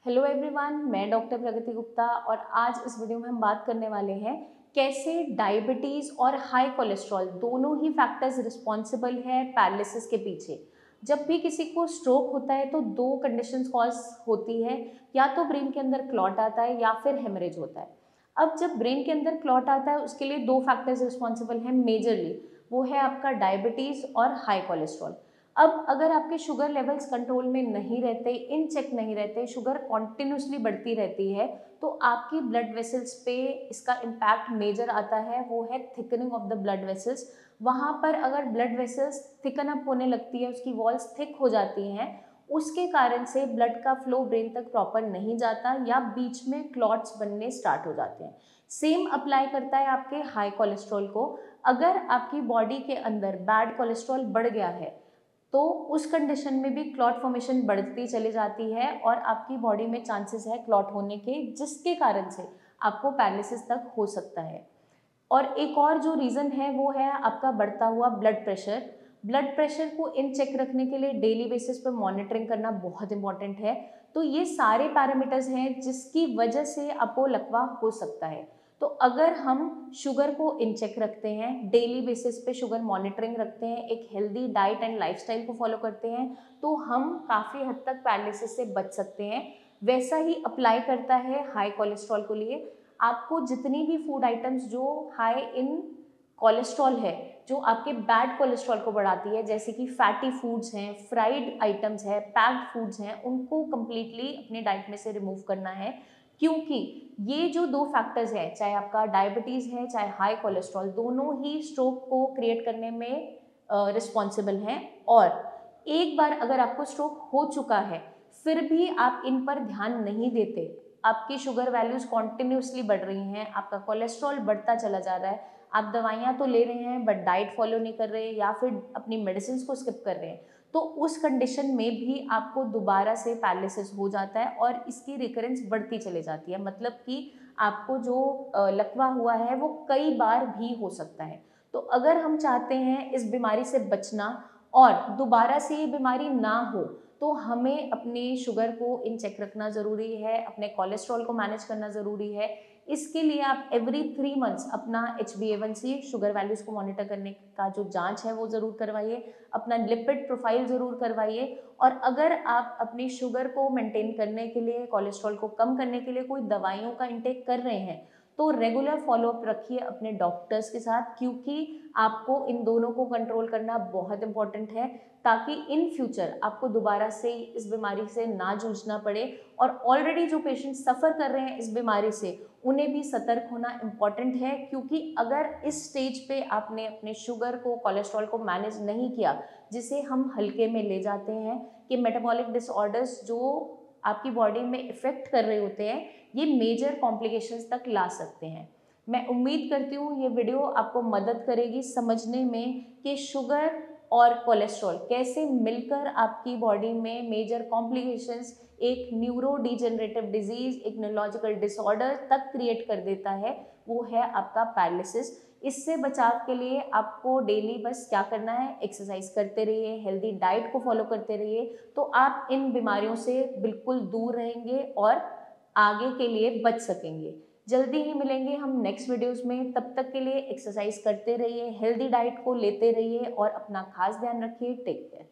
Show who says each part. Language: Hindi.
Speaker 1: हेलो एवरीवन, मैं डॉक्टर प्रगति गुप्ता और आज इस वीडियो में हम बात करने वाले हैं कैसे डायबिटीज़ और हाई कोलेस्ट्रॉल दोनों ही फैक्टर्स रिस्पॉन्सिबल है पैरालिसिस के पीछे। जब भी किसी को स्ट्रोक होता है तो दो कंडीशंस कॉज होती है, या तो ब्रेन के अंदर क्लॉट आता है या फिर हेमरेज होता है। अब जब ब्रेन के अंदर क्लॉट आता है उसके लिए दो फैक्टर्स रिस्पॉन्सिबल हैं मेजरली, वो है आपका डायबिटीज़ और हाई कोलेस्ट्रॉल। अब अगर आपके शुगर लेवल्स कंट्रोल में नहीं रहते, इन चेक नहीं रहते, शुगर कॉन्टिन्यूसली बढ़ती रहती है, तो आपकी ब्लड वेसल्स पे इसका इम्पैक्ट मेजर आता है, वो है thickening of the blood vessels. वहाँ पर अगर ब्लड वेसल्स थिकन अप होने लगती है, उसकी वॉल्स थिक हो जाती हैं, उसके कारण से ब्लड का फ्लो ब्रेन तक प्रॉपर नहीं जाता या बीच में क्लॉट्स बनने स्टार्ट हो जाते हैं। सेम अप्लाई करता है आपके हाई कोलेस्ट्रॉल को। अगर आपकी बॉडी के अंदर बैड कोलेस्ट्रॉल बढ़ गया है तो उस कंडीशन में भी क्लॉट फॉर्मेशन बढ़ती चली जाती है और आपकी बॉडी में चांसेस है क्लॉट होने के, जिसके कारण से आपको पैरालिसिस तक हो सकता है। और एक और जो रीज़न है वो है आपका बढ़ता हुआ ब्लड प्रेशर। ब्लड प्रेशर को इन चेक रखने के लिए डेली बेसिस पर मॉनिटरिंग करना बहुत इंपॉर्टेंट है। तो ये सारे पैरामीटर्स हैं जिसकी वजह से आपको लकवा हो सकता है। तो अगर हम शुगर को इन चेक रखते हैं, डेली बेसिस पे शुगर मॉनिटरिंग रखते हैं, एक हेल्दी डाइट एंड लाइफस्टाइल को फॉलो करते हैं, तो हम काफ़ी हद तक पैरालिसिस से बच सकते हैं। वैसा ही अप्लाई करता है हाई कोलेस्ट्रॉल के लिए। आपको जितनी भी फूड आइटम्स जो हाई इन कोलेस्ट्रॉल है, जो आपके बैड कोलेस्ट्रॉल को बढ़ाती है, जैसे कि फैटी फूड्स हैं, फ्राइड आइटम्स हैं, पैक्ड फूड्स हैं, उनको कम्प्लीटली अपने डाइट में से रिमूव करना है। क्योंकि ये जो दो फैक्टर्स हैं, चाहे आपका डायबिटीज़ है चाहे हाई कोलेस्ट्रॉल, दोनों ही स्ट्रोक को क्रिएट करने में रिस्पॉन्सिबल हैं। और एक बार अगर आपको स्ट्रोक हो चुका है फिर भी आप इन पर ध्यान नहीं देते, आपकी शुगर वैल्यूज कॉन्टिन्यूसली बढ़ रही हैं, आपका कोलेस्ट्रॉल बढ़ता चला जा रहा है, आप दवाइयाँ तो ले रहे हैं बट डाइट फॉलो नहीं कर रहे या फिर अपनी मेडिसिन को स्किप कर रहे हैं, तो उस कंडीशन में भी आपको दोबारा से पैरालिसिस हो जाता है और इसकी रिकरेंस बढ़ती चली जाती है। मतलब कि आपको जो लकवा हुआ है वो कई बार भी हो सकता है। तो अगर हम चाहते हैं इस बीमारी से बचना और दोबारा से ये बीमारी ना हो, तो हमें अपने शुगर को इन चेक रखना ज़रूरी है, अपने कोलेस्ट्रॉल को मैनेज करना ज़रूरी है। इसके लिए आप एवरी 3 मंथ्स अपना HbA1c शुगर वैल्यूज़ को मॉनिटर करने का जो जांच है वो ज़रूर करवाइए, अपना लिपिड प्रोफाइल ज़रूर करवाइए। और अगर आप अपनी शुगर को मेंटेन करने के लिए, कोलेस्ट्रॉल को कम करने के लिए कोई दवाइयों का इंटेक कर रहे हैं, तो रेगुलर फॉलोअप रखिए अपने डॉक्टर्स के साथ, क्योंकि आपको इन दोनों को कंट्रोल करना बहुत इंपॉर्टेंट है, ताकि इन फ्यूचर आपको दोबारा से इस बीमारी से ना जूझना पड़े। और ऑलरेडी जो पेशेंट सफ़र कर रहे हैं इस बीमारी से, उन्हें भी सतर्क होना इम्पॉर्टेंट है, क्योंकि अगर इस स्टेज पे आपने अपने शुगर को, कोलेस्ट्रॉल को मैनेज नहीं किया, जिसे हम हल्के में ले जाते हैं कि मेटाबॉलिक डिसऑर्डर्स जो आपकी बॉडी में इफ़ेक्ट कर रहे होते हैं, ये मेजर कॉम्प्लिकेशंस तक ला सकते हैं। मैं उम्मीद करती हूँ ये वीडियो आपको मदद करेगी समझने में कि शुगर और कोलेस्ट्रॉल कैसे मिलकर आपकी बॉडी में मेजर कॉम्प्लिकेशंस, एक न्यूरो डिजेनरेटिव डिजीज, एक न्यूरोलॉजिकल डिसऑर्डर तक क्रिएट कर देता है, वो है आपका पैरालिसिस। इससे बचाव के लिए आपको डेली बस क्या करना है, एक्सरसाइज करते रहिए, हेल्दी डाइट को फॉलो करते रहिए, तो आप इन बीमारियों से बिल्कुल दूर रहेंगे और आगे के लिए बच सकेंगे। जल्दी ही मिलेंगे हम नेक्स्ट वीडियोस में, तब तक के लिए एक्सरसाइज करते रहिए, हेल्दी डाइट को लेते रहिए और अपना खास ध्यान रखिए। Take care.